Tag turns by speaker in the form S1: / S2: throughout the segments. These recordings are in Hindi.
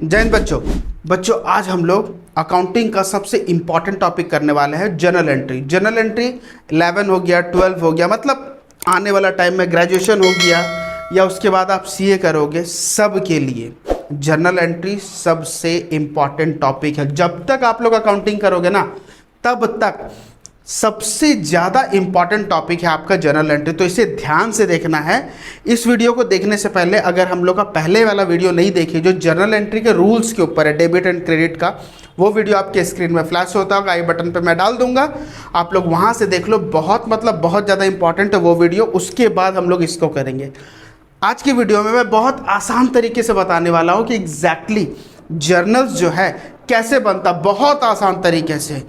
S1: जय हिंद बच्चों आज हम लोग अकाउंटिंग का सबसे इम्पॉर्टेंट टॉपिक करने वाले हैं जर्नल एंट्री। जर्नल एंट्री 11 हो गया, 12 हो गया, मतलब आने वाला टाइम में ग्रेजुएशन हो गया या उसके बाद आप सीए करोगे, सब के लिए जर्नल एंट्री सबसे इम्पॉर्टेंट टॉपिक है। जब तक आप लोग अकाउंटिंग करोगे ना, तब तक सबसे ज़्यादा इम्पॉर्टेंट टॉपिक है आपका जर्नल एंट्री। तो इसे ध्यान से देखना है। इस वीडियो को देखने से पहले अगर हम लोग का पहले वाला वीडियो नहीं देखे जो जर्नल एंट्री के रूल्स के ऊपर है, डेबिट एंड क्रेडिट का, वो वीडियो आपके स्क्रीन में फ्लैश होता होगा, आई बटन पे मैं डाल दूंगा, आप लोग वहाँ से देख लो। बहुत ज़्यादा इंपॉर्टेंट है वो वीडियो। उसके बाद हम लोग इसको करेंगे। आज की वीडियो में मैं बहुत आसान तरीके से बताने वाला हूँ कि एग्जैक्टली जर्नल्स जो है कैसे बनता, बहुत आसान तरीके से।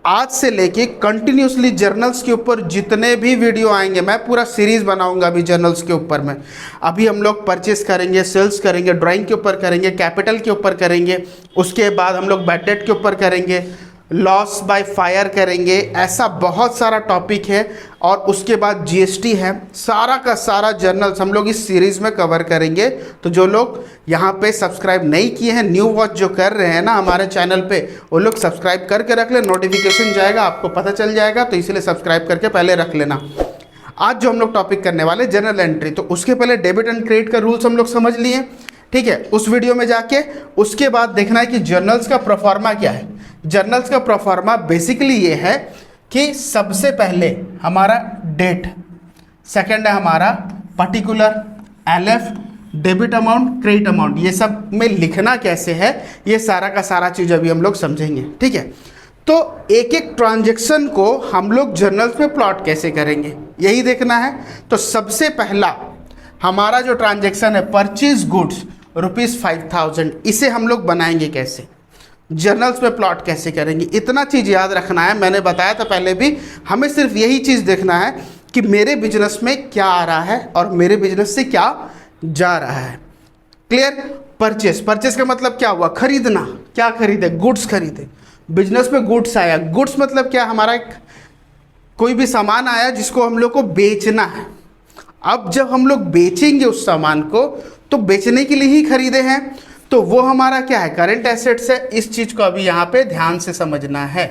S1: आज से लेके कंटिन्यूसली जर्नल्स के ऊपर जितने भी वीडियो आएंगे, मैं पूरा सीरीज बनाऊंगा अभी जर्नल्स के ऊपर में। अभी हम लोग परचेस करेंगे, सेल्स करेंगे, ड्राइंग के ऊपर करेंगे, कैपिटल के ऊपर करेंगे, उसके बाद हम लोग बैड डेट के ऊपर करेंगे, लॉस बाय फायर करेंगे। ऐसा बहुत सारा टॉपिक है और उसके बाद जीएसटी है। सारा का सारा जर्नल्स हम लोग इस सीरीज़ में कवर करेंगे। तो जो लोग यहाँ पे सब्सक्राइब नहीं किए हैं, न्यू वॉच जो कर रहे हैं ना हमारे चैनल पे, वो लोग सब्सक्राइब करके रख ले, नोटिफिकेशन जाएगा, आपको पता चल जाएगा। तो इसलिए सब्सक्राइब करके पहले रख लेना। आज जो हम लोग टॉपिक करने वाले जर्नल एंट्री, तो उसके पहले डेबिट एंड क्रेडिट का रूल्स हम लोग समझ लिए, ठीक है। उस वीडियो में जाके उसके बाद देखना है कि जर्नल्स का प्रोफार्मा क्या है। जर्नल्स का प्रोफार्मा बेसिकली ये है कि सबसे पहले हमारा डेट, सेकंड है हमारा particular, LF, debit amount, credit amount, ये सब में लिखना कैसे है, ये सारा का सारा चीज़ अभी हम लोग समझेंगे, ठीक है। तो एक एक ट्रांजैक्शन को हम लोग जर्नल्स में प्लॉट कैसे करेंगे, यही देखना है। तो सबसे पहला हमारा जो ट्रांजैक्शन है परचेज गुड्स ₹5000, इसे हम लोग बनाएंगे कैसे, जर्नल्स में प्लॉट कैसे करेंगे। इतना चीज़ याद रखना है, मैंने बताया था पहले भी। हमें सिर्फ यही चीज़ देखना है कि मेरे बिजनेस में क्या आ रहा है और मेरे बिजनेस से क्या जा रहा है। क्लियर। परचेस का मतलब क्या हुआ, खरीदना। क्या खरीदे, गुड्स खरीदे। बिजनेस में गुड्स आया, गुड्स मतलब क्या, हमारा एक कोई भी सामान आया जिसको हम लोग को बेचना है। अब जब हम लोग बेचेंगे उस सामान को, तो बेचने के लिए ही खरीदे हैं, तो वो हमारा क्या है, करंट एसेट्स है। इस चीज़ को अभी यहाँ पे ध्यान से समझना है।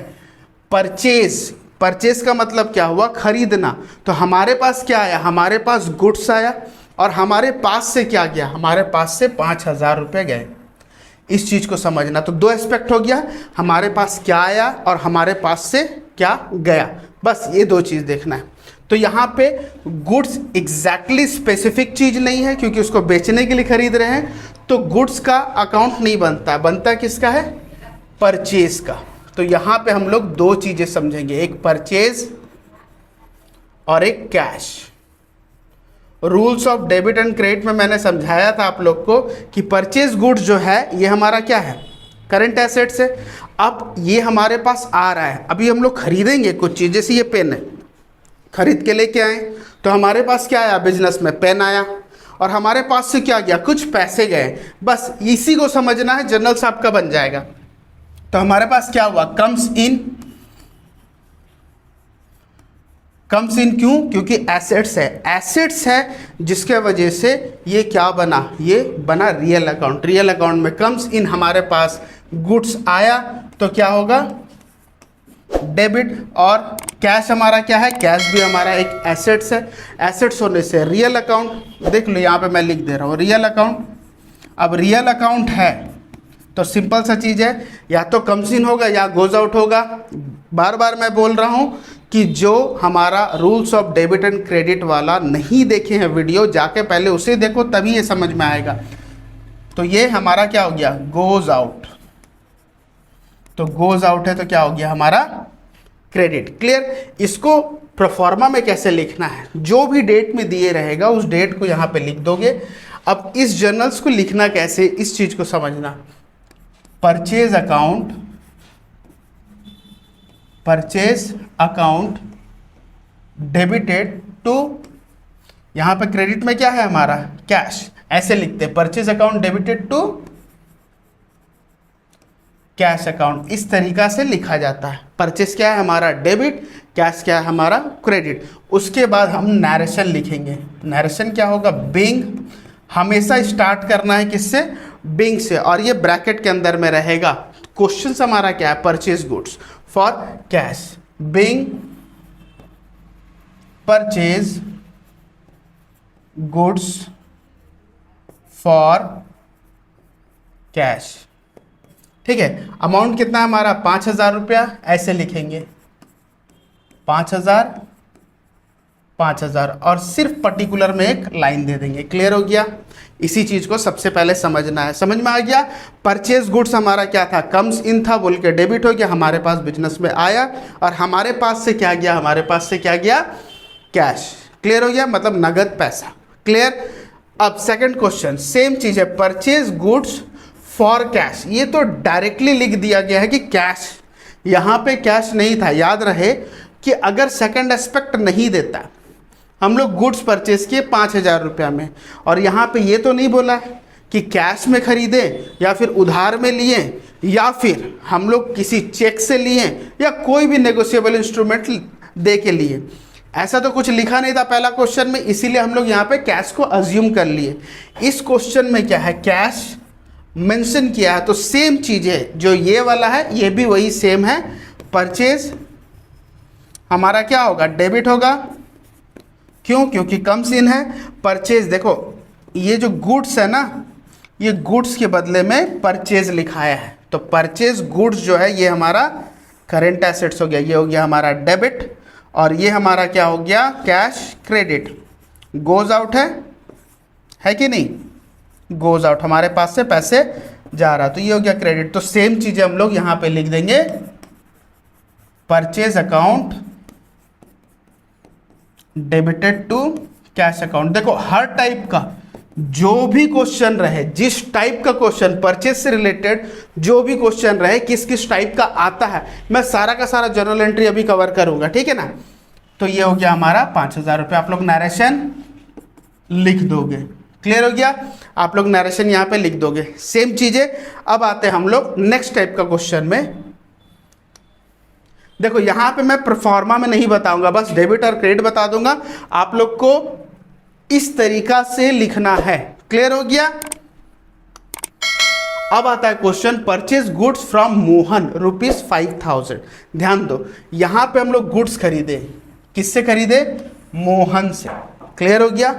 S1: परचेस का मतलब क्या हुआ, खरीदना। तो हमारे पास क्या आया, हमारे पास गुड्स आया और हमारे पास से क्या गया, हमारे पास से 5000 रुपये गए। इस चीज़ को समझना। तो दो एस्पेक्ट हो गया, हमारे पास क्या आया और हमारे पास से क्या गया, बस ये दो चीज़ देखना है। तो यहाँ पे गुड्स एग्जैक्टली स्पेसिफिक चीज़ नहीं है क्योंकि उसको बेचने के लिए खरीद रहे हैं, तो गुड्स का अकाउंट नहीं बनता, बनता किसका है, परचेज का। तो यहाँ पे हम लोग दो चीज़ें समझेंगे, एक परचेज और एक cash. Rules of debit and credit में मैंने समझाया था आप लोग को कि परचेज गुड्स जो है ये हमारा क्या है, करंट एसेट्स है। अब ये हमारे पास आ रहा है, अभी हम लोग खरीदेंगे कुछ चीज़, जैसे ये पेन है, खरीद के लेके आए, तो हमारे पास क्या आया, बिजनेस में पेन आया और हमारे पास से क्या गया, कुछ पैसे गए। बस इसी को समझना है, जर्नल्स आपका बन जाएगा। तो हमारे पास क्या हुआ, कम्स इन क्यों, क्योंकि एसेट्स है, एसेट्स है जिसके वजह से ये क्या बना, ये बना रियल अकाउंट। रियल अकाउंट में कम्स इन हमारे पास गुड्स आया, तो क्या होगा, डेबिट। और कैश हमारा क्या है, कैश भी हमारा एक एसेट्स है। एसेट्स होने से रियल अकाउंट, देख लो यहाँ पे मैं लिख दे रहा हूँ रियल अकाउंट। अब रियल अकाउंट है तो सिंपल सा चीज़ है, या तो कम्स इन होगा या गोज आउट होगा। बार बार मैं बोल रहा हूँ कि जो हमारा rules of debit and credit वाला नहीं देखे हैं वीडियो, जाके पहले उसे देखो, तभी ये समझ में आएगा। तो ये हमारा क्या हो गया, गोज आउट। तो गोज आउट है तो क्या हो गया हमारा क्रेडिट। क्लियर। इसको प्रोफार्मा में कैसे लिखना है, जो भी डेट में दिए रहेगा उस डेट को यहाँ पे लिख दोगे। अब इस जर्नल्स को लिखना कैसे, इस चीज को समझना। परचेज अकाउंट डेबिटेड टू, यहाँ पे क्रेडिट में क्या है हमारा, कैश, ऐसे लिखते हैं, purchase account debited to cash account. इस तरीका से लिखा जाता है। परचेस क्या है हमारा, डेबिट, कैश क्या है हमारा, क्रेडिट। उसके बाद हम नैरेशन लिखेंगे। नैरेशन क्या होगा, बीइंग, हमेशा स्टार्ट करना है किससे, बिंग से, और ये ब्रैकेट के अंदर में रहेगा। क्वेश्चन हमारा क्या है, purchase goods for cash, being purchase goods for cash. ठीक है, अमाउंट कितना है हमारा 5,000 रुपया, ऐसे लिखेंगे 5,000 5,000 और सिर्फ पर्टिकुलर में एक लाइन दे देंगे। क्लियर हो गया? इसी चीज को सबसे पहले समझना है। समझ में आ गया? परचेज गुड्स हमारा क्या था, कम्स इन था बोल के डेबिट हो गया, हमारे पास बिजनेस में आया और हमारे पास से क्या गया, हमारे पास से क्या गया, कैश। क्लियर हो गया? मतलब नगद पैसा। क्लियर? अब सेकंड क्वेश्चन सेम चीज है, परचेज गुड्स फॉर कैश। ये तो डायरेक्टली लिख दिया गया है कि कैश, यहां पे कैश नहीं था। याद रहे कि अगर सेकंड एस्पेक्ट नहीं देता, हम लोग गुड्स परचेज किए 5,000 रुपया में, और यहाँ पे ये तो नहीं बोला कि कैश में खरीदे या फिर उधार में लिए या फिर हम लोग किसी चेक से लिए या कोई भी नेगोशिएबल इंस्ट्रूमेंट दे के लिए, ऐसा तो कुछ लिखा नहीं था पहला क्वेश्चन में, इसीलिए हम लोग यहाँ पे कैश को अज्यूम कर लिए। इस क्वेश्चन में क्या है, कैश मेंशन किया है, तो सेम चीज है जो ये वाला है, ये भी वही सेम है। परचेज हमारा क्या होगा, डेबिट होगा। क्यों? क्योंकि कम्स इन है। परचेज देखो, ये जो गुड्स है ना, ये गुड्स के बदले में परचेज लिखाया है, तो परचेज गुड्स जो है ये हमारा करेंट एसेट्स हो गया, ये हो गया हमारा डेबिट, और ये हमारा क्या हो गया, कैश क्रेडिट। गोज आउट है कि नहीं, गोज आउट, हमारे पास से पैसे जा रहा, तो ये हो गया क्रेडिट। तो सेम चीजें हम लोग यहां पे लिख देंगे, purchase account debited to cash account. देखो हर टाइप का जो भी क्वेश्चन रहे, जिस टाइप का क्वेश्चन परचेज से रिलेटेड जो भी क्वेश्चन रहे, किस किस टाइप का आता है, मैं सारा का सारा जर्नल एंट्री अभी कवर करूंगा। ठीक है ना? तो ये हो गया हमारा 5,000 रुपये। आप लोग नरेशन लिख दोगे। क्लियर हो गया? आप लोग नरेशन यहाँ पे लिख दोगे। सेम चीजें अब आते हैं हम लोग नेक्स्ट टाइप का क्वेश्चन में। देखो यहां पे मैं प्रोफार्मा में नहीं बताऊंगा, बस डेबिट और क्रेडिट बता दूंगा, आप लोग को इस तरीका से लिखना है। क्लियर हो गया? अब आता है question, purchase goods from Mohan ₹5,000। ध्यान दो, यहां पे हम लोग गुड्स खरीदे, किससे खरीदे, मोहन से। क्लियर हो गया?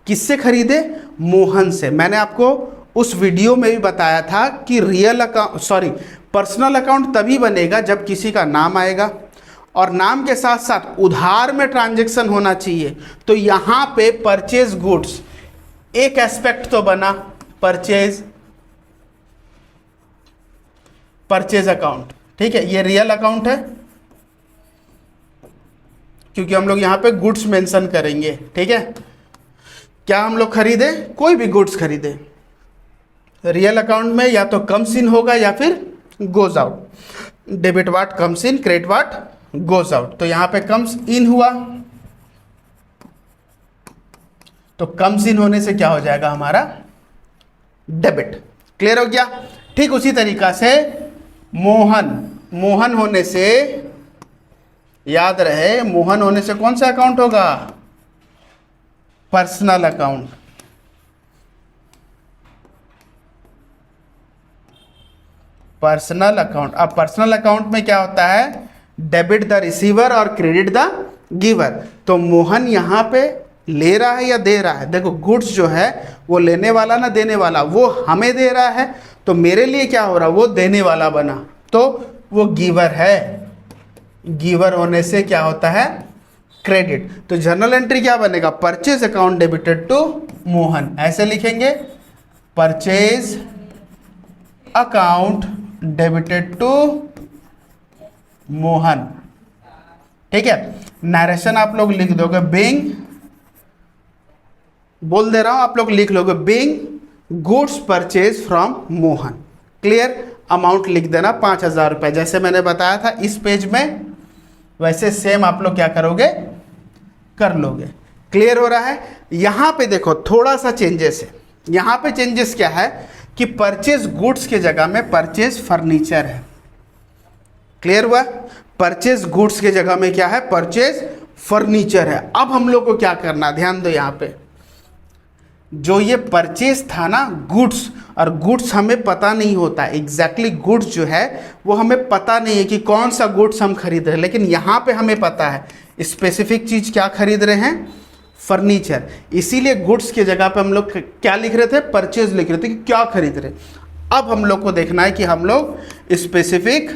S1: किससे खरीदे, मोहन से। मैंने आपको उस वीडियो में भी बताया था कि रियल अकाउंट पर्सनल अकाउंट तभी बनेगा जब किसी का नाम आएगा और नाम के साथ साथ उधार में ट्रांजैक्शन होना चाहिए। तो यहाँ पे परचेज गुड्स एक एस्पेक्ट तो बना, परचेज अकाउंट। ठीक है, ये रियल अकाउंट है क्योंकि हम लोग यहाँ पे गुड्स मेंशन करेंगे। ठीक है, क्या हम लोग खरीदे, कोई भी गुड्स खरीदे, रियल अकाउंट में या तो कम्स इन होगा या फिर goes out. Debit watt comes in, credit what goes out. तो यहां पे कम्स इन हुआ, तो कम्स इन होने से क्या हो जाएगा हमारा, डेबिट। क्लियर हो गया? ठीक उसी तरीका से मोहन होने से, याद रहे मोहन होने से कौन सा अकाउंट होगा, पर्सनल अकाउंट। Personal account. अब पर्सनल अकाउंट में क्या होता है, डेबिट द रिसीवर और क्रेडिट द गिवर। तो मोहन यहाँ पे ले रहा है या दे रहा है, देखो गुड्स जो है वो लेने वाला ना देने वाला, वो हमें दे रहा है, तो मेरे लिए क्या हो रहा, वो देने वाला बना, तो वो गिवर है। गिवर होने से क्या होता है, क्रेडिट। तो जर्नल एंट्री क्या बनेगा, purchase account debited to Mohan, ऐसे लिखेंगे, purchase account debited to Mohan. ठीक है, नरेशन आप लोग लिख दोगे, बिंग, बोल दे रहा हूं आप लोग लिख लोगे, Bing goods purchase from Mohan. Clear? Amount लिख देना 5,000 रुपए, जैसे मैंने बताया था इस पेज में, वैसे सेम आप लोग क्या करोगे, कर लोगे। क्लियर हो रहा है? यहां पे देखो थोड़ा सा चेंजेस है। यहां पे चेंजेस क्या है कि परचेज गुड्स के जगह में परचेज फर्नीचर है। क्लियर हुआ? परचेज गुड्स के जगह में क्या है, परचेज फर्नीचर है। अब हम लोग को क्या करना, ध्यान दो, यहां पे जो ये परचेज था ना गुड्स, और गुड्स हमें पता नहीं होता एग्जैक्टली गुड्स जो है वो हमें पता नहीं है कि कौन सा गुड्स हम खरीद रहे हैं, लेकिन यहाँ पे हमें पता है स्पेसिफिक चीज़ क्या खरीद रहे हैं, फर्नीचर। इसीलिए गुड्स की जगह पे हम लोग क्या लिख रहे थे, परचेज लिख रहे थे कि क्या खरीद रहे। अब हम लोग को देखना है कि हम लोग स्पेसिफिक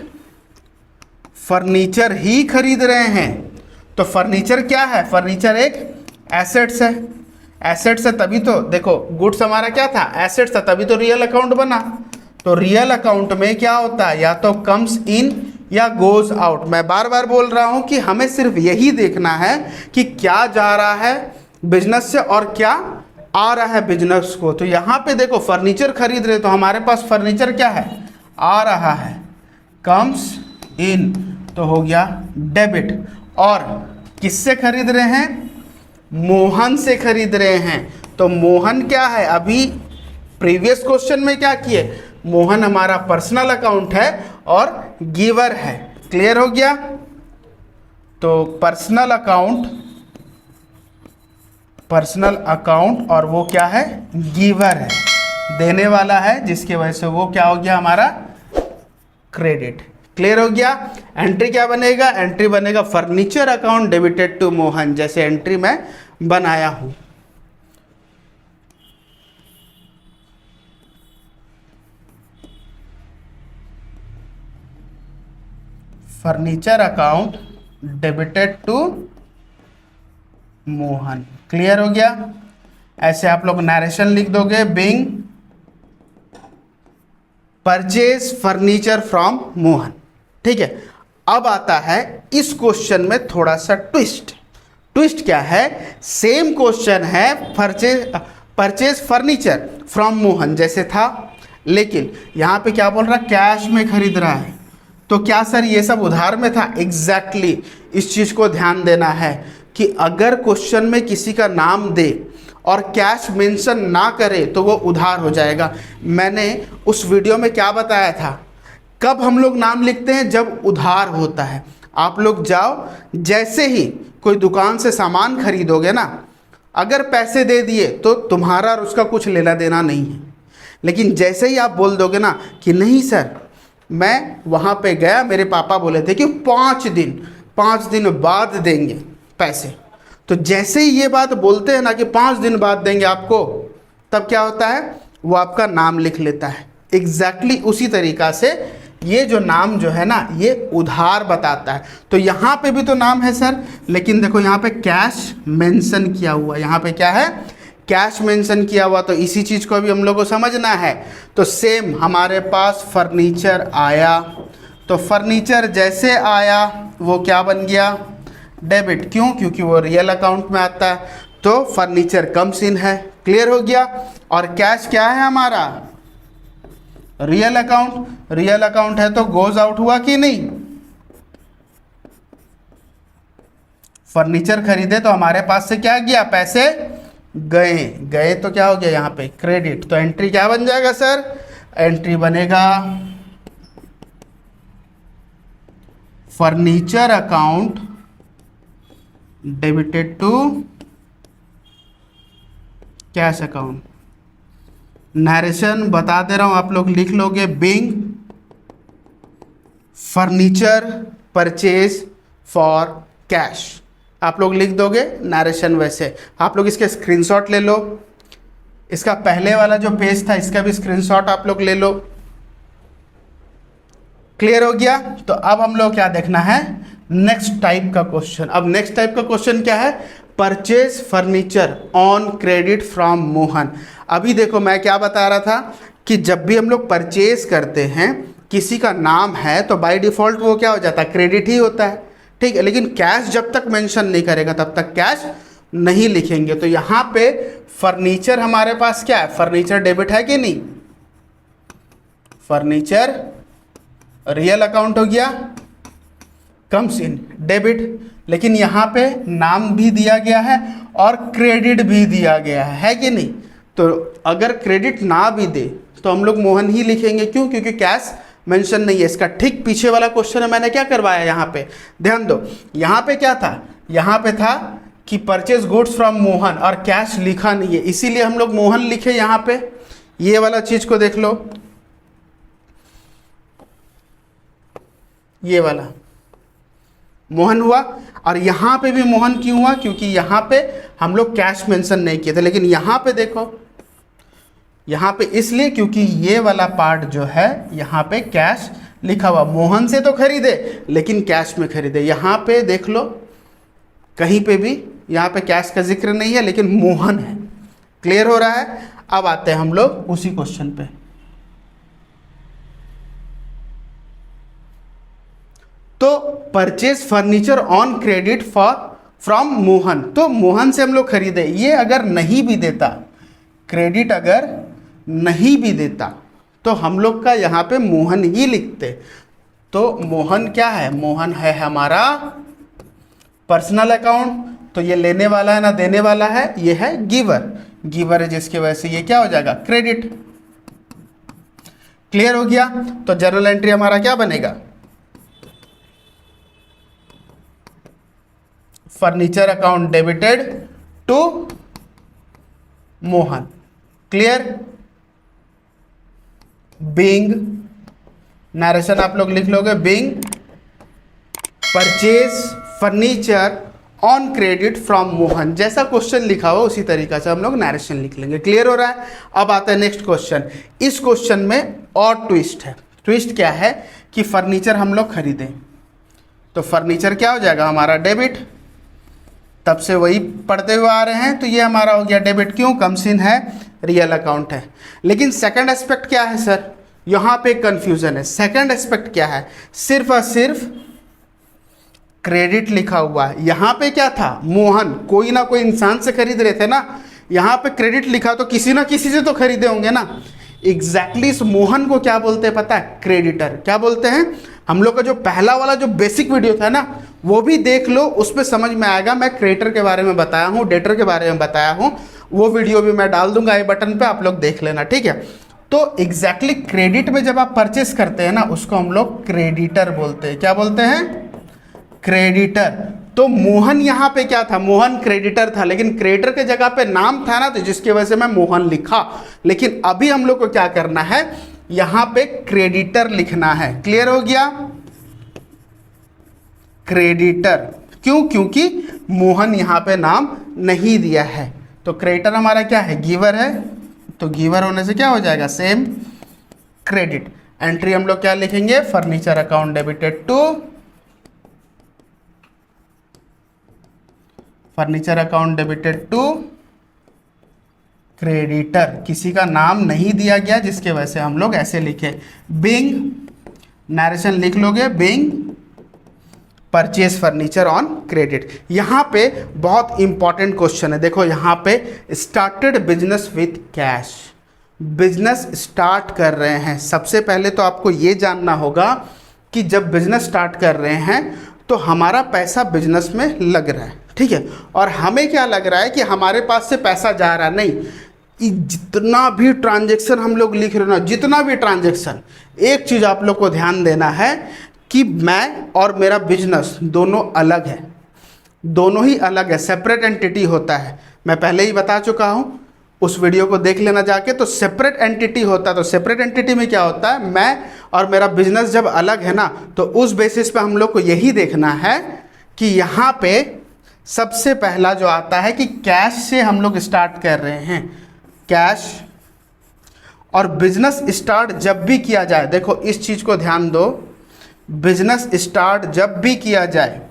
S1: फर्नीचर ही खरीद रहे हैं। तो फर्नीचर क्या है, फर्नीचर एक एसेट्स है, एसेट्स है तभी तो देखो गुड्स हमारा क्या था, एसेट्स था, तभी तो रियल अकाउंट बना। तो रियल अकाउंट में क्या होता है, या तो कम्स इन या गोज आउट। मैं बार बार बोल रहा हूं कि हमें सिर्फ यही देखना है कि क्या जा रहा है बिजनेस से और क्या आ रहा है बिजनेस को। तो यहाँ पे देखो फर्नीचर खरीद रहे तो हमारे पास फर्नीचर क्या है, आ रहा है, कम्स इन, तो हो गया डेबिट। और किससे खरीद रहे हैं, मोहन से खरीद रहे हैं। तो मोहन क्या है, अभी प्रीवियस क्वेश्चन में क्या किए, मोहन हमारा पर्सनल अकाउंट है और गिवर है। क्लियर हो गया। तो पर्सनल अकाउंट और वो क्या है, गिवर है, देने वाला है, जिसकी वजह से वो क्या हो गया हमारा क्रेडिट। क्लियर हो गया। एंट्री क्या बनेगा, एंट्री बनेगा furniture account debited to Mohan, जैसे एंट्री मैं बनाया हूं। Furniture account debited to Mohan. Clear हो गया। ऐसे आप लोग नरेशन लिख दोगे, being purchase furniture from Mohan. ठीक है। अब आता है इस क्वेश्चन में थोड़ा सा ट्विस्ट। ट्विस्ट क्या है, सेम क्वेश्चन है परचेज फर्नीचर फ्रॉम मोहन जैसे था, लेकिन यहां पे क्या बोल रहा है, कैश में खरीद रहा है। तो क्या सर ये सब उधार में था, एग्जैक्टली इस चीज को ध्यान देना है कि अगर क्वेश्चन में किसी का नाम दे और कैश मेंशन ना करे तो वो उधार हो जाएगा। मैंने उस वीडियो में क्या बताया था, कब हम लोग नाम लिखते हैं, जब उधार होता है। आप लोग जाओ, जैसे ही कोई दुकान से सामान खरीदोगे ना, अगर पैसे दे दिए तो तुम्हारा और उसका कुछ लेना देना नहीं है, लेकिन जैसे ही आप बोल दोगे ना कि नहीं सर मैं वहाँ पे गया, मेरे पापा बोले थे कि 5 दिन बाद देंगे पैसे, तो जैसे ही ये बात बोलते हैं ना कि 5 दिन बाद देंगे आपको, तब क्या होता है, वो आपका नाम लिख लेता है। एग्जैक्टली उसी तरीका से ये जो नाम जो है ना, ये उधार बताता है। तो यहाँ पे भी तो नाम है सर, लेकिन देखो यहाँ पे कैश मेंशन किया हुआ, यहाँ पे क्या है, कैश मेंशन किया हुआ। तो इसी चीज़ को भी हम लोग को समझना है। तो सेम हमारे पास फर्नीचर आया, तो फर्नीचर जैसे आया वो क्या बन गया, डेबिट। क्यों, क्योंकि वो रियल अकाउंट में आता है, तो फर्नीचर कम्स इन है। क्लियर हो गया। और कैश क्या है हमारा, रियल अकाउंट। रियल अकाउंट है तो गोज आउट हुआ कि नहीं, फर्नीचर खरीदे तो हमारे पास से क्या गया, पैसे गए तो क्या हो गया यहाँ पे क्रेडिट। तो एंट्री क्या बन जाएगा सर, एंट्री बनेगा furniture account debited to cash account. Narration बता दे रहा हूं, आप लोग लिख लोगे, being furniture purchase for cash, आप लोग लिख दोगे नरेशन। वैसे आप लोग इसके स्क्रीनशॉट ले लो, इसका पहले वाला जो पेज था इसका भी स्क्रीनशॉट आप लोग ले लो। क्लियर हो गया। तो अब हम लोग क्या देखना है, नेक्स्ट टाइप का क्वेश्चन। अब नेक्स्ट टाइप का क्वेश्चन क्या है, purchase furniture on credit from Mohan. अभी देखो मैं क्या बता रहा था कि जब भी हम लोग परचेज करते हैं, किसी का नाम है तो बाय डिफॉल्ट वो क्या हो जाता है, क्रेडिट ही होता है। ठीक है, लेकिन कैश जब तक मेंशन नहीं करेगा तब तक कैश नहीं लिखेंगे। तो यहाँ पे फर्नीचर हमारे पास क्या है, फर्नीचर डेबिट है कि नहीं, फर्नीचर रियल अकाउंट हो गया, कम्स इन डेबिट। लेकिन यहाँ पे नाम भी दिया गया है और क्रेडिट भी दिया गया है कि नहीं। तो अगर क्रेडिट ना भी दे तो हम लोग मोहन ही लिखेंगे। क्यों, क्योंकि कैश मेंशन नहीं है। इसका ठीक पीछे वाला क्वेश्चन है, मैंने क्या करवाया यहाँ पे, ध्यान दो। यहाँ पे क्या था, यहाँ पे था कि परचेज गुड्स फ्रॉम मोहन और कैश लिखा नहीं है, इसीलिए हम लोग मोहन लिखे यहाँ पे। ये वाला चीज को देख लो, ये वाला मोहन हुआ, और यहाँ पे भी मोहन क्यों हुआ, क्योंकि यहाँ पे हम लोग कैश मेंशन नहीं किए थे। लेकिन यहाँ पे देखो, यहाँ पे इसलिए क्योंकि ये वाला पार्ट जो है यहाँ पे कैश लिखा हुआ। मोहन से तो खरीदे लेकिन कैश में खरीदे। यहाँ पे देख लो, कहीं पे भी यहाँ पे कैश का जिक्र नहीं है लेकिन मोहन है। क्लियर हो रहा है। अब आते हैं हम लोग उसी क्वेश्चन पे। तो purchase furniture on credit for from Mohan, तो मोहन से हम लोग खरीदे। ये अगर नहीं भी देता, क्रेडिट अगर नहीं भी देता, तो हम लोग का यहाँ पे मोहन ही लिखते। तो मोहन क्या है, मोहन है हमारा पर्सनल अकाउंट। तो ये लेने वाला है ना देने वाला है, ये है गिवर। गिवर है जिसकी वजह से ये क्या हो जाएगा, क्रेडिट। क्लियर हो गया। तो जर्नल एंट्री हमारा क्या बनेगा, furniture account debited to Mohan. Clear. Being, narration आप लोग लिख लोगे, being purchase furniture on credit from Mohan. जैसा क्वेश्चन लिखा हो उसी तरीका से हम लोग नरेशन लिख लेंगे। क्लियर हो रहा है। अब आता है नेक्स्ट क्वेश्चन। इस क्वेश्चन में और ट्विस्ट है। ट्विस्ट क्या है कि फर्नीचर हम लोग खरीदें, तो फर्नीचर क्या हो जाएगा हमारा, डेबिट। तब से वही पढ़ते हुए आ रहे हैं, तो ये हमारा हो गया डेबिट। क्यों, कम सीन है, रियल अकाउंट है। लेकिन सेकंड एस्पेक्ट क्या है सर, यहाँ पे कंफ्यूजन है। सेकंड एस्पेक्ट क्या है, सिर्फ और सिर्फ क्रेडिट लिखा हुआ है। यहाँ पे क्या था, मोहन, कोई ना कोई इंसान से खरीद रहे थे ना, यहाँ पे क्रेडिट लिखा तो किसी ना किसी से तो खरीदे होंगे ना। एग्जैक्टली इस मोहन को क्या बोलते हैं पता है, क्रेडिटर। क्या बोलते हैं, हम लोग का जो पहला वाला जो बेसिक वीडियो था ना, वो भी देख लो, उस पर समझ में आएगा। मैं क्रेडिटर के बारे में बताया हूँ, डेटर के बारे में बताया हूँ, वो वीडियो भी मैं डाल दूंगा आई बटन पे, आप लोग देख लेना, ठीक है। तो एग्जैक्टली क्रेडिट में जब आप परचेस करते हैं ना, उसको हम लोग क्रेडिटर बोलते हैं। क्या बोलते हैं, क्रेडिटर। तो मोहन यहाँ पे क्या था, मोहन क्रेडिटर था, लेकिन क्रेडिटर के जगह पे नाम था ना, तो जिसकी वजह से मैं मोहन लिखा। लेकिन अभी हम लोग को क्या करना है, यहाँ पे क्रेडिटर लिखना है। क्लियर हो गया, क्रेडिटर। क्यों, क्योंकि मोहन यहाँ पे नाम नहीं दिया है। तो क्रेडिटर हमारा क्या है, गिवर है, तो गिवर होने से क्या हो जाएगा, सेम क्रेडिट। एंट्री हम लोग क्या लिखेंगे, furniture account debited to furniture account debited to creditor. किसी का नाम नहीं दिया गया, जिसके वजह से हम लोग ऐसे लिखे। बीइंग, नरेशन लिख लोगे, being purchase furniture on credit. यहाँ पे बहुत इंपॉर्टेंट क्वेश्चन है। देखो यहाँ पे started business with cash, business start कर रहे हैं। सबसे पहले तो आपको ये जानना होगा कि जब बिजनेस स्टार्ट कर रहे हैं तो हमारा पैसा बिजनेस में लग रहा है, ठीक है। और हमें क्या लग रहा है कि हमारे पास से पैसा जा रहा नहीं। जितना भी ट्रांजैक्शन हम लोग लिख रहे हो ना, जितना भी ट्रांजैक्शन, एक चीज़ आप लोग को ध्यान देना है कि मैं और मेरा बिजनेस दोनों अलग है, दोनों ही अलग है, सेपरेट एंटिटी होता है। मैं पहले ही बता चुका हूँ, उस वीडियो को देख लेना जाके। तो सेपरेट एंटिटी होता है, तो सेपरेट एंटिटी में क्या होता है, मैं और मेरा बिजनेस जब अलग है ना, तो उस बेसिस पे हम लोग को यही देखना है कि यहाँ पे सबसे पहला जो आता है कि कैश से हम लोग स्टार्ट कर रहे हैं, कैश। और बिजनेस स्टार्ट जब भी किया जाए, देखो इस चीज़ को ध्यान दो, बिजनेस स्टार्ट जब भी किया जाए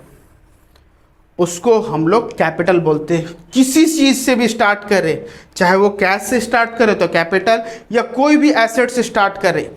S1: उसको हम लोग कैपिटल बोलते हैं। किसी चीज़ से भी स्टार्ट करें, चाहे वो कैश से स्टार्ट करे तो कैपिटल, या कोई भी एसेट से स्टार्ट करे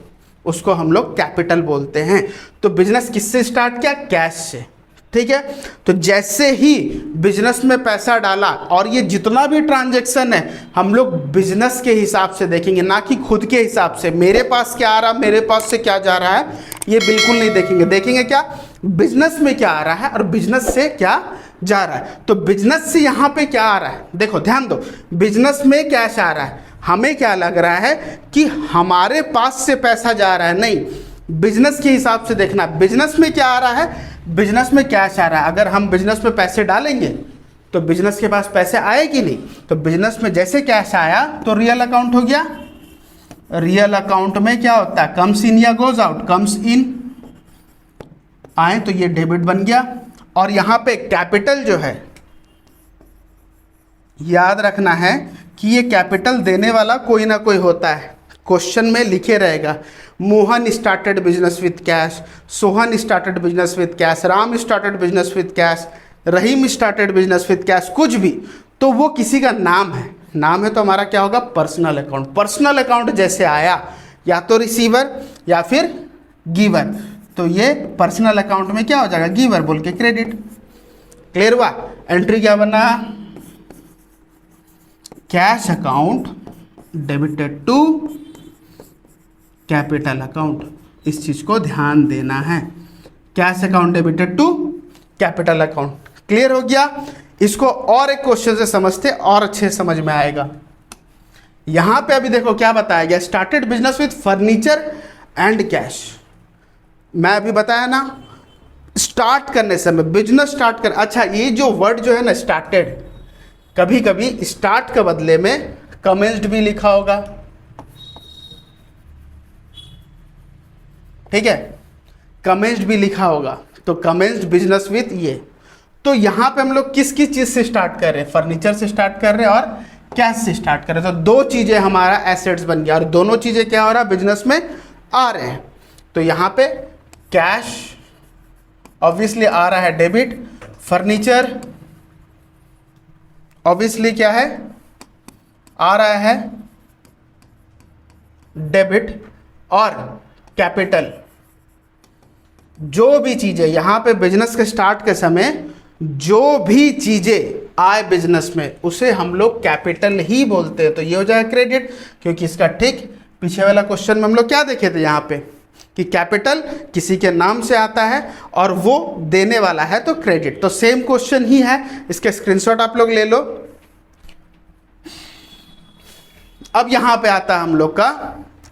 S1: उसको हम लोग कैपिटल बोलते हैं। तो बिजनेस किससे स्टार्ट किया, कैश से, ठीक है। तो जैसे ही बिजनेस में पैसा डाला, और ये जितना भी ट्रांजैक्शन है हम लोग बिजनेस के हिसाब से देखेंगे, ना कि खुद के हिसाब से। मेरे पास क्या आ रहा है, मेरे पास से क्या जा रहा है, ये बिल्कुल नहीं देखेंगे। देखेंगे क्या, बिजनेस में क्या आ रहा है और बिजनेस से क्या जा रहा है। तो बिजनेस से यहाँ पे क्या आ रहा है, देखो ध्यान दो, बिजनेस में कैश आ रहा है, हमें क्या लग रहा है कि हमारे पास से पैसा जा रहा है, नहीं, बिजनेस के हिसाब से देखना। बिजनेस में क्या आ रहा है, बिजनेस में कैश आ रहा है। अगर हम बिजनेस में पैसे डालेंगे तो बिजनेस के पास पैसे आए कि नहीं, तो बिजनेस में जैसे कैश आया तो रियल अकाउंट हो गया। रियल अकाउंट में क्या होता है, कम्स इन या गोज आउट, कम्स इन आए तो ये डेबिट बन गया। और यहां पे कैपिटल जो है, याद रखना है कि ये कैपिटल देने वाला कोई ना कोई होता है। क्वेश्चन में लिखे रहेगा Mohan started business with cash, Sohan started business with cash, Ram started business with cash, Rahim started business with cash, कुछ भी, तो वो किसी का नाम है। नाम है तो हमारा क्या होगा, पर्सनल अकाउंट। पर्सनल अकाउंट जैसे आया या तो रिसीवर या फिर गिवर, तो ये पर्सनल अकाउंट में क्या हो जाएगा, गिवर बोल के क्रेडिट। क्लियर हुआ। एंट्री क्या बना, cash account debited to capital account. इस चीज को ध्यान देना है, cash account debited to capital account. Clear हो गया। इसको और एक क्वेश्चन से समझते और अच्छे समझ में आएगा। यहां पे अभी देखो क्या बताया गया, started business with furniture and cash. मैं अभी बताया ना, स्टार्ट करने समय बिजनेस स्टार्ट कर, अच्छा ये जो वर्ड जो है ना स्टार्टेड, कभी कभी स्टार्ट के बदले में कमेंस्ड भी लिखा होगा, ठीक है, कमेंस्ड भी लिखा होगा, तो कमेंस्ड बिजनेस विथ ये। तो यहां पे हम लोग किस किस चीज से स्टार्ट कर रहे हैं, फर्नीचर से स्टार्ट कर रहे हैं और कैश से स्टार्ट कर रहे हैं। तो दो चीजें हमारा एसेट्स बन गया और दोनों चीजें क्या हो रहा है, बिजनेस में आ रहे हैं। तो यहां पे कैश ऑब्वियसली आ रहा है डेबिट, फर्नीचर ऑब्वियसली क्या है, आ रहा है डेबिट, और कैपिटल, जो भी चीजें यहां पे बिजनेस के स्टार्ट के समय जो भी चीजें आए बिजनेस में उसे हम लोग कैपिटल ही बोलते हैं। तो ये हो जाएगा क्रेडिट, क्योंकि इसका ठीक पीछे वाला क्वेश्चन में हम लोग क्या देखे थे यहाँ पे कि कैपिटल किसी के नाम से आता है और वो देने वाला है तो क्रेडिट। तो सेम क्वेश्चन ही है, इसके स्क्रीनशॉट आप लोग ले लो। अब यहां पे आता है हम लोग का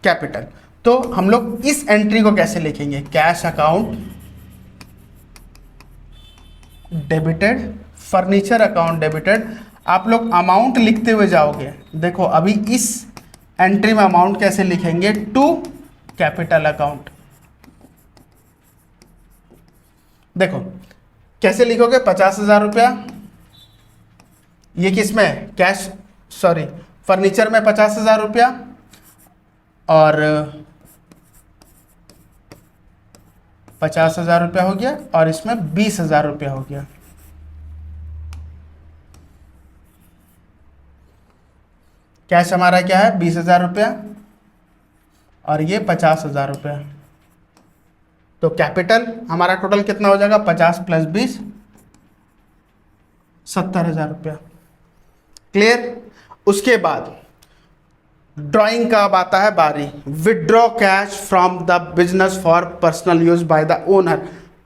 S1: कैपिटल, तो हम लोग इस एंट्री को कैसे लिखेंगे, cash account debited, furniture account debited. आप लोग अमाउंट लिखते हुए जाओगे, देखो अभी इस एंट्री में अमाउंट कैसे लिखेंगे, टू कैपिटल अकाउंट। देखो कैसे लिखोगे, 50,000 रुपया, ये किसमें, कैश सॉरी फर्नीचर में 50,000 रुपया, और 50,000 रुपया हो गया, और इसमें 20,000 रुपया हो गया। कैश हमारा क्या है, 20,000 रुपया, और ये 50,000 रुपया। तो कैपिटल हमारा टोटल कितना हो जाएगा, 50 प्लस 20 70,000 रुपया। क्लियर। उसके बाद ड्राइंग का अब आता है बारी, withdraw cash from the business for personal use by the owner.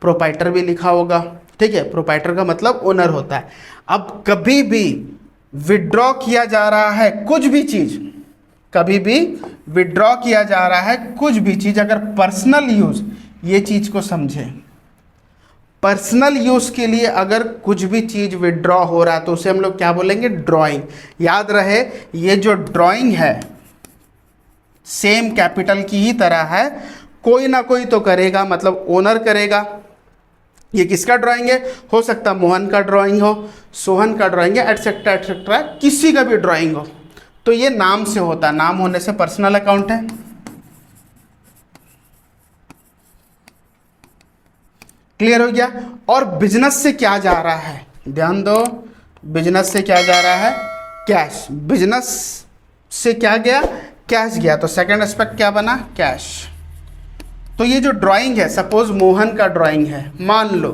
S1: Proprietor भी लिखा होगा, ठीक है, प्रोपाइटर का मतलब ओनर होता है। अब कभी भी विड्रॉ किया जा रहा है कुछ भी चीज, कभी भी विड्रॉ किया जा रहा है कुछ भी चीज अगर पर्सनल यूज, ये चीज को समझें, पर्सनल यूज के लिए अगर कुछ भी चीज विड्रॉ हो रहा है तो उसे हम लोग क्या बोलेंगे, ड्राइंग। याद रहे ये जो ड्राइंग है सेम कैपिटल की ही तरह है, कोई ना कोई तो करेगा, मतलब ओनर करेगा। ये किसका ड्राइंग है, हो सकता मोहन का ड्राइंग हो, सोहन का ड्राइंग है, एटसेट्रा एटसेट्रा, किसी का भी ड्राइंग हो। तो ये नाम से होता है, नाम होने से पर्सनल अकाउंट है। क्लियर हो गया। और बिजनेस से क्या जा रहा है, ध्यान दो, बिजनेस से क्या जा रहा है, कैश। बिजनेस से क्या गया, कैश गया, तो सेकंड एस्पेक्ट क्या बना, कैश। तो ये जो ड्राइंग है, सपोज मोहन का ड्राइंग है मान लो,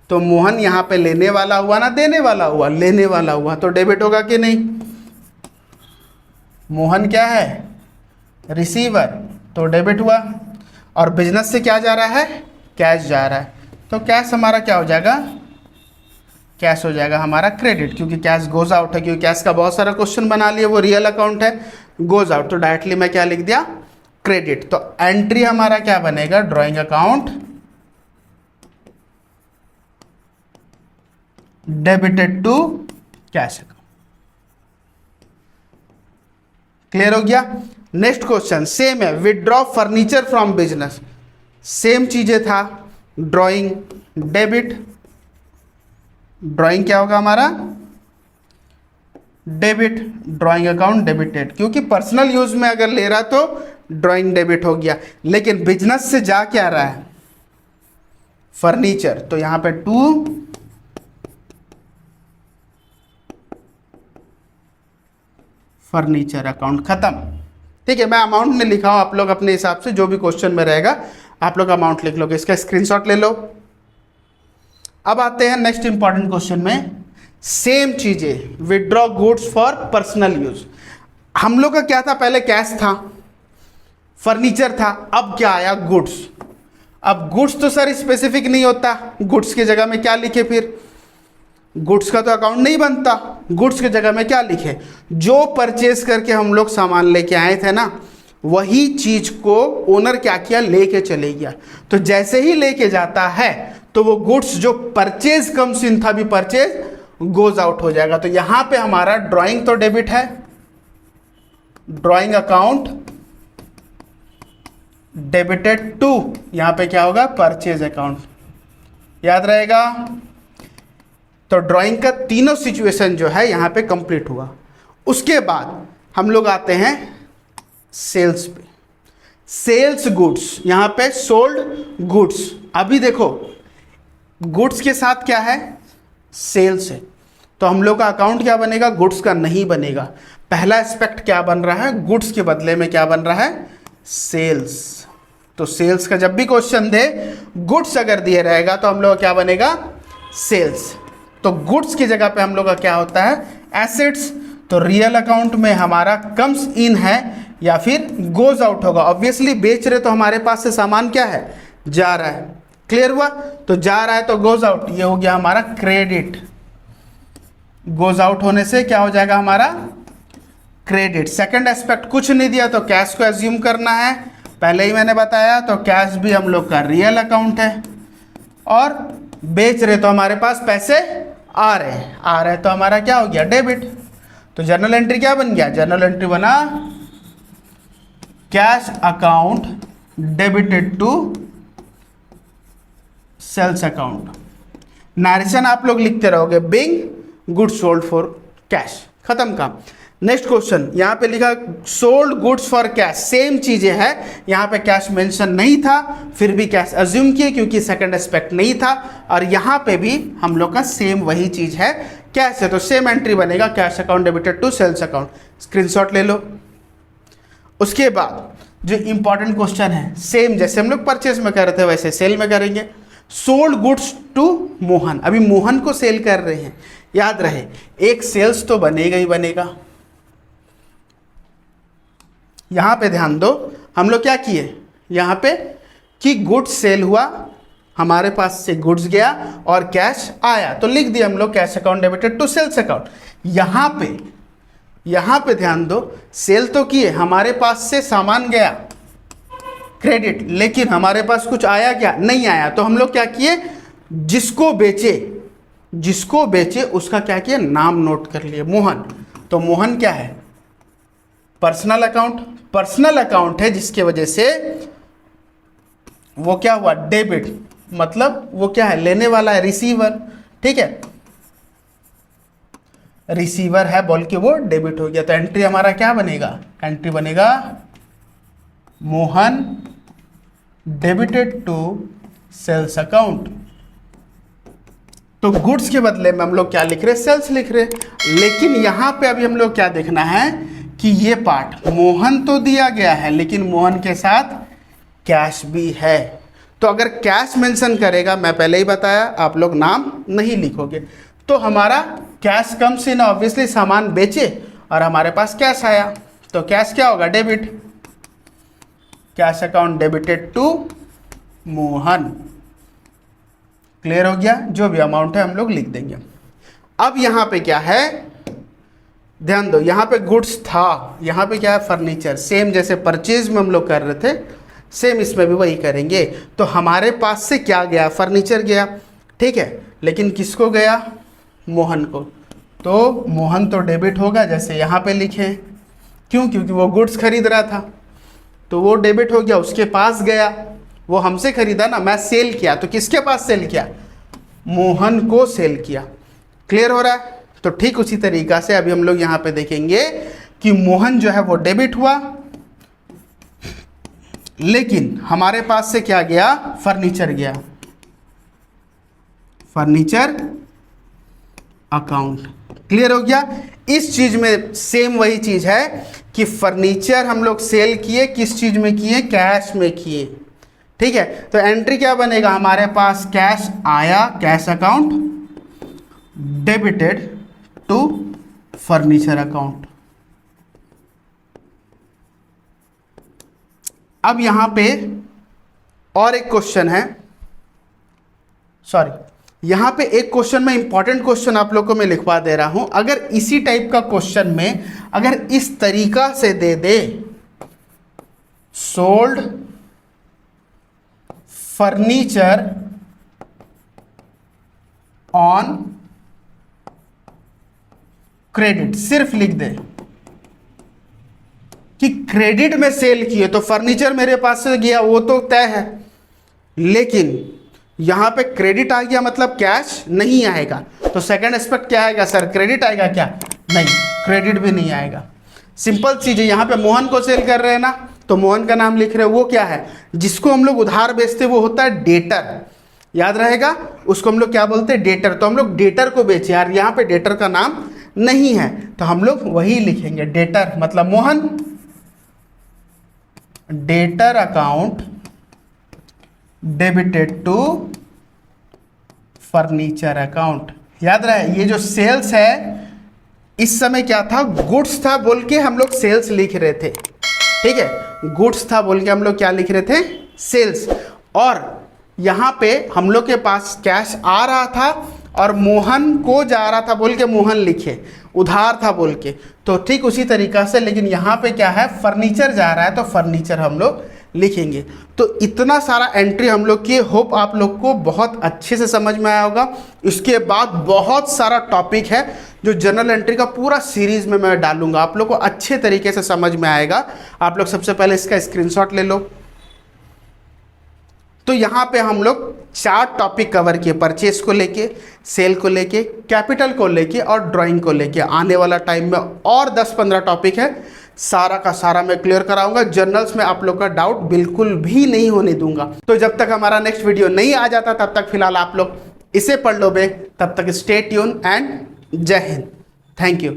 S1: तो मोहन यहाँ पे लेने वाला हुआ ना देने वाला हुआ, लेने वाला हुआ, तो डेबिट होगा कि नहीं। मोहन क्या है, रिसीवर, तो डेबिट हुआ। और बिजनेस से क्या जा रहा है, कैश जा रहा है, तो कैश हमारा क्या हो जाएगा, कैश हो जाएगा हमारा क्रेडिट, क्योंकि कैश गोज आउट है, क्योंकि कैश का बहुत सारा क्वेश्चन बना लिया, वो रियल अकाउंट है, गोज आउट, तो डायरेक्टली मैं क्या लिख दिया, क्रेडिट। तो एंट्री हमारा क्या बनेगा, drawing account debited to cash account. Clear हो गया। नेक्स्ट क्वेश्चन सेम है, withdraw furniture from business, same चीजें था, ड्राइंग डेबिट, ड्राइंग क्या होगा हमारा डेबिट, ड्राइंग अकाउंट डेबिटेड, क्योंकि पर्सनल यूज में अगर ले रहा तो ड्राइंग डेबिट हो गया, लेकिन बिजनेस से जा क्या रहा है फर्नीचर, तो यहां पे टू फर्नीचर अकाउंट खत्म। ठीक है, मैं अमाउंट नहीं लिखा हूं, आप लोग अपने हिसाब से जो भी क्वेश्चन में रहेगा आप लोग अमाउंट लिख लोगे, इसका स्क्रीनशॉट ले लो। अब आते हैं नेक्स्ट इंपॉर्टेंट क्वेश्चन में, सेम चीजें, withdraw goods for personal use. हम लोग का क्या था, पहले कैश था, फर्नीचर था, अब क्या आया गुड्स। अब गुड्स तो सर स्पेसिफिक नहीं होता, गुड्स की जगह में क्या लिखे, फिर गुड्स का तो अकाउंट नहीं बनता, गुड्स की जगह में क्या लिखे, जो परचेज करके हम लोग सामान लेके आए थे ना, वही चीज को ओनर क्या किया, लेके चले गया। तो जैसे ही लेके जाता है तो वो गुड्स जो परचेज कम्स इन था, भी परचेज गोज आउट हो जाएगा। तो यहां पे हमारा ड्राइंग तो डेबिट है, ड्राइंग अकाउंट डेबिटेड टू, यहां पे क्या होगा परचेज अकाउंट, याद रहेगा। तो ड्राइंग का तीनों सिचुएशन जो है यहां पे कंप्लीट हुआ। उसके बाद हम लोग आते हैं सेल्स पे, सेल्स गुड्स, यहां पे सोल्ड गुड्स। अभी देखो गुड्स के साथ क्या है, सेल्स है, तो हम लोग का अकाउंट क्या बनेगा, गुड्स का नहीं बनेगा। पहला एस्पेक्ट क्या बन रहा है, गुड्स के बदले में क्या बन रहा है, सेल्स। तो सेल्स का जब भी क्वेश्चन दे, गुड्स अगर दिए रहेगा तो हम लोग का क्या बनेगा, सेल्स। तो गुड्स की जगह पे हम लोग का क्या होता है, एसेट्स। तो रियल अकाउंट में हमारा कम्स इन है या फिर गोज आउट होगा। ऑब्वियसली बेच रहे तो हमारे पास से सामान क्या है, जा रहा है। क्लियर हुआ, तो जा रहा है तो गोज आउट, ये हो गया हमारा क्रेडिट। गोज आउट होने से क्या हो जाएगा हमारा क्रेडिट। सेकंड एस्पेक्ट कुछ नहीं दिया तो कैश को एज्यूम करना है, पहले ही मैंने बताया। तो कैश भी हम लोग का रियल अकाउंट है, और बेच रहे तो हमारे पास पैसे आ रहे तो हमारा क्या हो गया, डेबिट। तो जर्नल एंट्री क्या बन गया, जर्नल एंट्री बना cash account debited to sales account. Narration आप लोग लिखते रहोगे, being goods sold for cash, खत्म काम। नेक्स्ट क्वेश्चन यहां पे लिखा sold goods for cash, same चीजें है, यहां पे कैश मेंशन नहीं था, फिर भी कैश अज्यूम किए क्योंकि सेकंड एस्पेक्ट नहीं था, और यहां पे भी हम लोग का सेम वही चीज है, कैश है, तो सेम एंट्री बनेगा cash account debited to sales account. Screenshot ले लो। उसके बाद जो इंपॉर्टेंट क्वेश्चन है, सेम जैसे हम लोग परचेज में कर रहे थे वैसे सेल में करेंगे। सोल्ड गुड्स टू मोहन, अभी मोहन को सेल कर रहे हैं, याद रहे एक सेल्स तो बनेगा ही बनेगा। यहां पे ध्यान दो, हम लोग क्या किए यहां पे कि गुड्स सेल हुआ, हमारे पास से गुड्स गया और कैश आया, तो लिख दिया हम लोग cash account debited to sales account. यहां पे ध्यान दो, सेल तो किए, हमारे पास से सामान गया क्रेडिट, लेकिन हमारे पास कुछ आया क्या, नहीं आया। तो हम लोग क्या किए, जिसको बेचे उसका क्या किया, नाम नोट कर लिए, मोहन। तो मोहन क्या है, पर्सनल अकाउंट है, जिसके वजह से वो क्या हुआ, डेबिट, मतलब वो क्या है, लेने वाला है, रिसीवर। ठीक है, रिसीवर है बोल के वो डेबिट हो गया। तो एंट्री हमारा क्या बनेगा, एंट्री बनेगा Mohan debited to sales account. तो गुड्स के बदले में हम लोग क्या लिख रहे, सेल्स लिख रहे। लेकिन यहां पे अभी हम लोग क्या देखना है कि ये पार्ट मोहन तो दिया गया है, लेकिन मोहन के साथ कैश भी है। तो अगर कैश मेंशन करेगा, मैं पहले ही बताया, आप लोग नाम नहीं लिखोगे, तो हमारा कैश कम्स इन, ऑब्वियसली सामान बेचे और हमारे पास कैश आया, तो कैश क्या होगा, debit. Cash account debited to Mohan. Clear हो गया, जो भी अमाउंट है हम लोग लिख देंगे। अब यहां पे क्या है, ध्यान दो, यहां पे गुड्स था, यहां पे क्या है, फर्नीचर। सेम जैसे परचेज में हम लोग कर रहे थे, सेम इसमें भी वही करेंगे। तो हमारे पास से क्या गया, फर्नीचर गया, ठीक है, लेकिन किसको गया, मोहन को। तो मोहन तो डेबिट होगा, जैसे यहाँ पे लिखे, क्यों? क्योंकि वो गुड्स खरीद रहा था, तो वो डेबिट हो गया, उसके पास गया, वो हमसे खरीदा ना, मैं सेल किया, तो किसके पास सेल किया? मोहन को सेल किया। क्लियर हो रहा है? तो ठीक उसी तरीका से अभी हम लोग यहाँ पे देखेंगे कि मोहन जो है वो डेबिट हुआ, लेकिन हमारे पास से क्या गया? फर्नीचर गया, फर्नीचर अकाउंट। क्लियर हो गया? इस चीज में सेम वही चीज है कि फर्नीचर हम लोग सेल किए, किस चीज में किए? कैश में किए। ठीक है, तो एंट्री क्या बनेगा? हमारे पास कैश आया, cash account debited to furniture account. अब यहां पे और एक क्वेश्चन है, सॉरी, यहां पे एक क्वेश्चन में इंपॉर्टेंट क्वेश्चन आप लोग को मैं लिखवा दे रहा हूं। अगर इसी टाइप का क्वेश्चन में अगर इस तरीका से दे दे, सोल्ड फर्नीचर ऑन क्रेडिट, सिर्फ लिख दे कि क्रेडिट में सेल किए, तो फर्नीचर मेरे पास से गया, वो तो तय है, लेकिन यहां पे क्रेडिट आ गया मतलब कैश नहीं आएगा। तो सेकंड एस्पेक्ट क्या आएगा सर? क्रेडिट आएगा क्या? नहीं, क्रेडिट भी नहीं आएगा। सिंपल चीज है, यहां पे मोहन को सेल कर रहे हैं ना, तो मोहन का नाम लिख रहे हैं, वो क्या है? जिसको हम लोग उधार बेचते हैं वो होता है डेटर, याद रहेगा, उसको हम लोग क्या बोलते हैं? डेटर। तो हम लोग डेटर को बेचे यार, यहाँ पे डेटर का नाम नहीं है, तो हम लोग वही लिखेंगे, डेटर मतलब Mohan, debtor account debited to furniture account. याद रहे, ये जो सेल्स है इस समय क्या था? गुड्स था बोल के हम लोग सेल्स लिख रहे थे। ठीक है, गुड्स था बोल के हम लोग क्या लिख रहे थे? सेल्स। और यहां पे हम लोग के पास कैश आ रहा था और मोहन को जा रहा था बोल के मोहन लिखे, उधार था बोल के, तो ठीक उसी तरीका से, लेकिन यहाँ पे क्या है? फर्नीचर जा रहा है, तो फर्नीचर हम लोग लिखेंगे। तो इतना सारा एंट्री हम लोग की, होप आप लोग को बहुत अच्छे से समझ में आया होगा। इसके बाद बहुत सारा टॉपिक है जो जनरल एंट्री का पूरा सीरीज में मैं डालूंगा, आप लोग को अच्छे तरीके से समझ में आएगा। आप लोग सबसे पहले इसका स्क्रीनशॉट ले लो। तो यहाँ पे हम लोग 4 टॉपिक कवर किए, परचेस को लेके, सेल को लेके, कैपिटल को लेके और ड्राइंग को लेके। आने वाला टाइम में और 10-15 टॉपिक है, सारा का सारा मैं क्लियर कराऊंगा। जर्नल्स में आप लोग का डाउट बिल्कुल भी नहीं होने दूंगा। तो जब तक हमारा नेक्स्ट वीडियो नहीं आ जाता तब तक फिलहाल आप लोग इसे पढ़ लो बे। तब तक स्टे ट्यून एंड जय हिंद। Thank you.